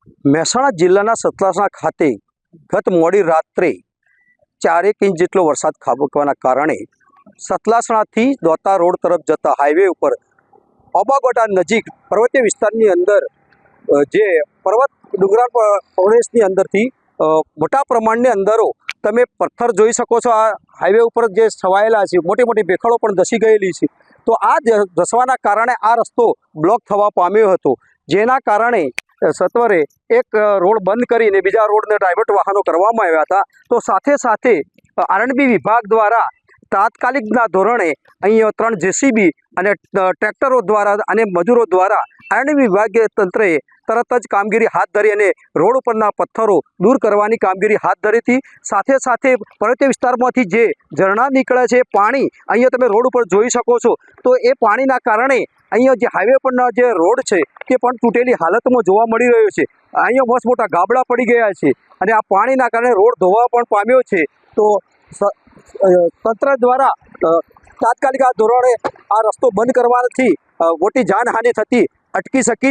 મહેસાણા જિલ્લાના સતલાસણા ખાતે ગત મોડી રાત્રે 4 ઇંચ જેટલો વરસાદ ખાબકવાના કારણે સતલાસણાથી દોતા રોડ તરફ જતા હાઈવે ઉપર ઓબાગોટા નજીક પર્વતીય વિસ્તારની અંદર જે પર્વત ડુંગરાળ પ્રદેશની અંદરથી મોટા પ્રમાણની અંદરો તમે પથ્થર જોઈ શકો છો। આ હાઈવે ઉપર જે છવાયેલા છે, મોટી મોટી ભેખડો પણ ધસી ગયેલી છે। તો આ ધસવાના કારણે આ રસ્તો બ્લોક થવા પામ્યો હતો, જેના કારણે સત્વરે એક રોડ બંધ કરીને બીજા રોડને ડાયવર્ટ વાહનો કરવામાં આવ્યા હતા। તો સાથે સાથે આરએનબી વિભાગ દ્વારા તાત્કાલિકના ધોરણે અહીં 3 જેસીબી અને ટ્રેક્ટરો દ્વારા અને મજૂરો દ્વારા આરએનબી વિભાગીય તંત્રએ તરત જ કામગીરી હાથ ધરી અને રોડ ઉપરના પથ્થરો દૂર કરવાની કામગીરી હાથ ધરી હતી। સાથે સાથે પર્વતીય વિસ્તારમાંથી જે ઝરણા નીકળે છે, પાણી અહીંયા તમે રોડ ઉપર જોઈ શકો છો। તો એ પાણીના કારણે અહીંયા જે હાઈવે પરના જે રોડ છે તે પણ તૂટેલી હાલતમાં જોવા મળી રહ્યો છે। અહીંયા મસ્ત મોટા ગાબડા પડી ગયા છે અને આ પાણીના કારણે રોડ ધોવા પણ પામ્યો છે। તો તંત્ર દ્વારા તાત્કાલિક આ ધોરણે આ રસ્તો બંધ કરવાથી મોટી જાનહાનિ થતી અટકી શકી છે।